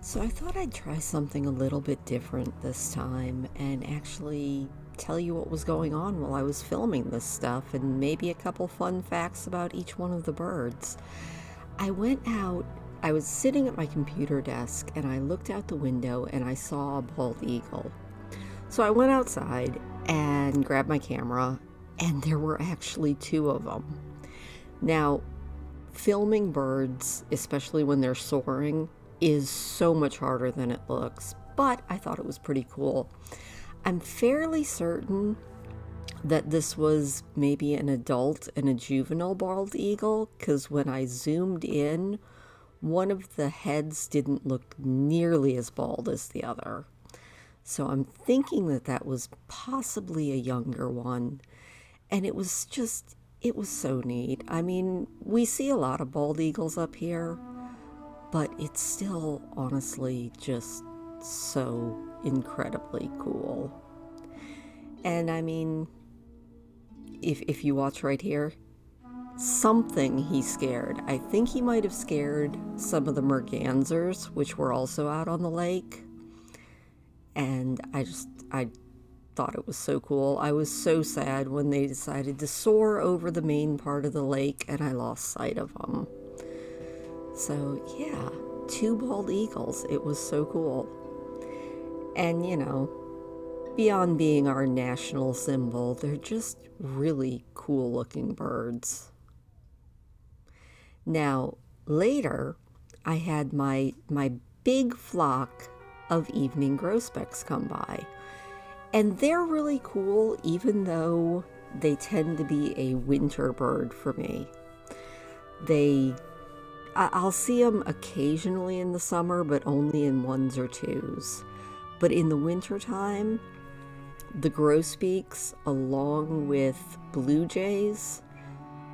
So I thought I'd try something a little bit different this time and actually tell you what was going on while I was filming this stuff and maybe a couple fun facts about each one of the birds. I went out, I was sitting at my computer desk and I looked out the window and I saw a bald eagle. So I went outside and grabbed my camera, and there were actually two of them. Now, filming birds, especially when they're soaring, is so much harder than it looks, but I thought it was pretty cool. I'm fairly certain that this was maybe an adult and a juvenile bald eagle, because when I zoomed in, one of the heads didn't look nearly as bald as the other. So I'm thinking that that was possibly a younger one. And it was so neat. I mean, we see a lot of bald eagles up here, but it's still honestly just so incredibly cool. And I mean, if you watch right here, something he scared. I think he might have scared some of the mergansers, which were also out on the lake. And I thought it was so cool. I was so sad when they decided to soar over the main part of the lake and I lost sight of them. So yeah, two bald eagles. It was so cool. And beyond being our national symbol, they're just really cool looking birds. Now, later, I had my big flock of evening grosbecs come by. And they're really cool, even though they tend to be a winter bird for me. I'll see them occasionally in the summer, but only in ones or twos. But in the wintertime, the grosbeaks, along with blue jays,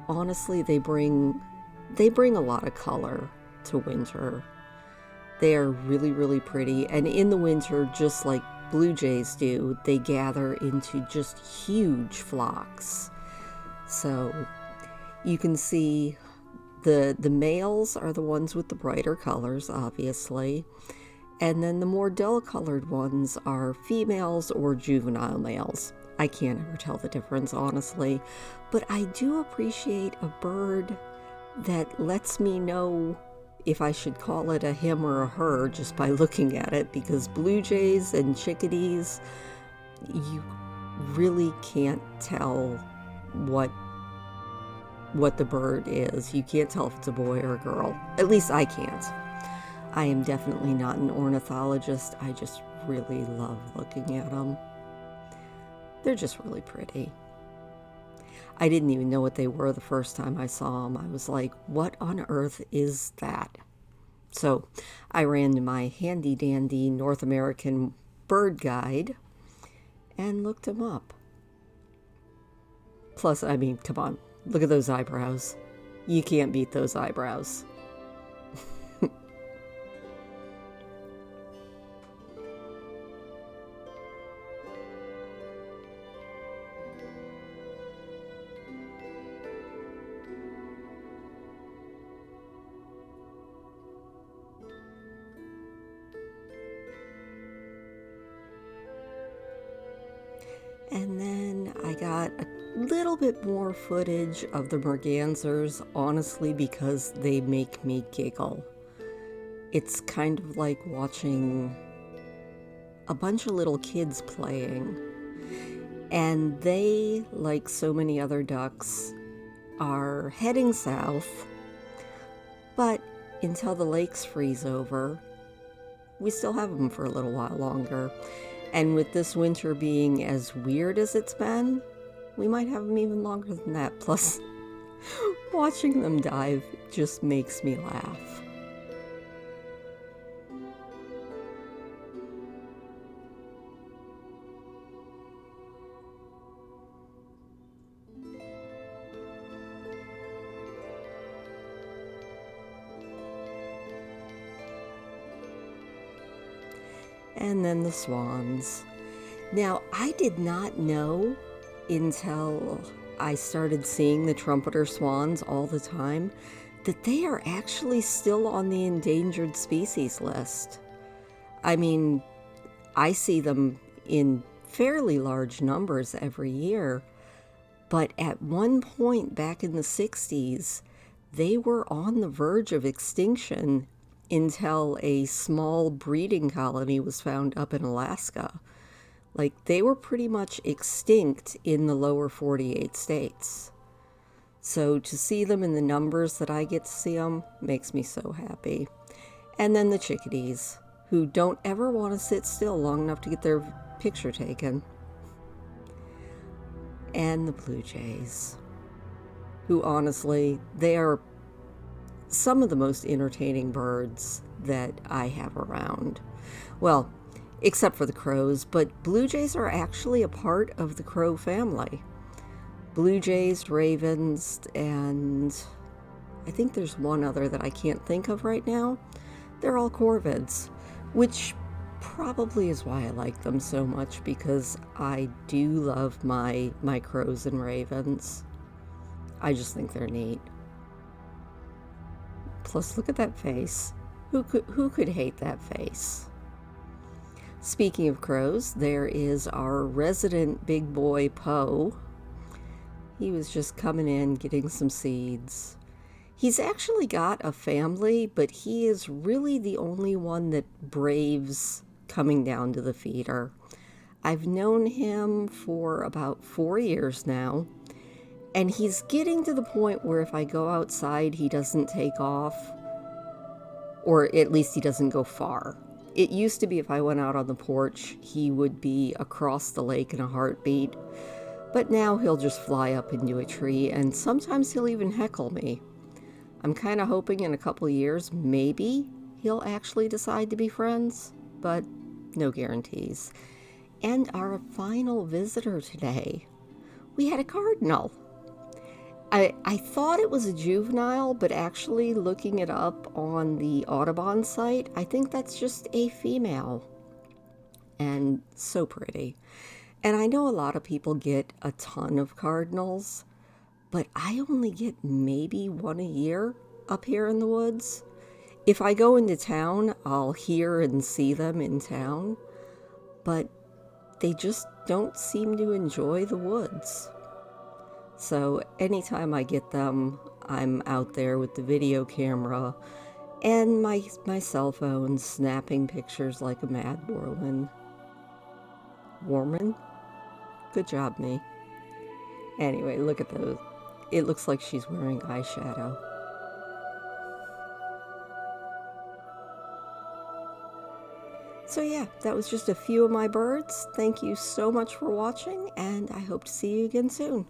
honestly, they bring a lot of color to winter. They are really, really pretty. And in the winter, just like blue jays do, they gather into just huge flocks. So you can see the males are the ones with the brighter colors, obviously. And then the more dull colored ones are females or juvenile males. I can't ever tell the difference, honestly. But I do appreciate a bird that lets me know if I should call it a him or a her just by looking at it, because blue jays and chickadees, you really can't tell what the bird is. You can't tell if it's a boy or a girl. At least I can't. I am definitely not an ornithologist. I just really love looking at them. They're just really pretty. I didn't even know what they were the first time I saw them. I was like, what on earth is that? So I ran to my handy dandy North American bird guide and looked them up. Plus, I mean, come on, look at those eyebrows. You can't beat those eyebrows. And then I got a little bit more footage of the mergansers, honestly, because they make me giggle. It's kind of like watching a bunch of little kids playing. And they, like so many other ducks, are heading south. But until the lakes freeze over, we still have them for a little while longer. And with this winter being as weird as it's been, we might have them even longer than that. Plus, watching them dive just makes me laugh. And then the swans. Now, I did not know until I started seeing the trumpeter swans all the time that they are actually still on the endangered species list. I mean, I see them in fairly large numbers every year, but at one point back in the 60s, they were on the verge of extinction until a small breeding colony was found up in Alaska. Like, they were pretty much extinct in the lower 48 states. So to see them in the numbers that I get to see them makes me so happy. And then the chickadees, who don't ever want to sit still long enough to get their picture taken. And the blue jays, who honestly, they are some of the most entertaining birds that I have around. Well, except for the crows, but blue jays are actually a part of the crow family. Blue jays, ravens, and I think there's one other that I can't think of right now. They're all corvids, which probably is why I like them so much, because I do love my crows and ravens. I just think they're neat. Plus, look at that face. Who could hate that face? Speaking of crows, there is our resident big boy Poe. He was just coming in, getting some seeds. He's actually got a family, but he is really the only one that braves coming down to the feeder. I've known him for about 4 years now, and he's getting to the point where if I go outside, he doesn't take off, or at least he doesn't go far. It used to be if I went out on the porch, he would be across the lake in a heartbeat, but now he'll just fly up into a tree, and sometimes he'll even heckle me. I'm kind of hoping in a couple years, maybe he'll actually decide to be friends, but no guarantees. And our final visitor today, we had a cardinal. I thought it was a juvenile, but actually looking it up on the Audubon site, I think that's just a female. And so pretty. And I know a lot of people get a ton of cardinals, but I only get maybe one a year up here in the woods. If I go into town, I'll hear and see them in town, but they just don't seem to enjoy the woods. So anytime I get them, I'm out there with the video camera and my cell phone snapping pictures like a mad woman. Warman? Good job, me. Anyway, look at those. It looks like she's wearing eyeshadow. So yeah, that was just a few of my birds. Thank you so much for watching, and I hope to see you again soon.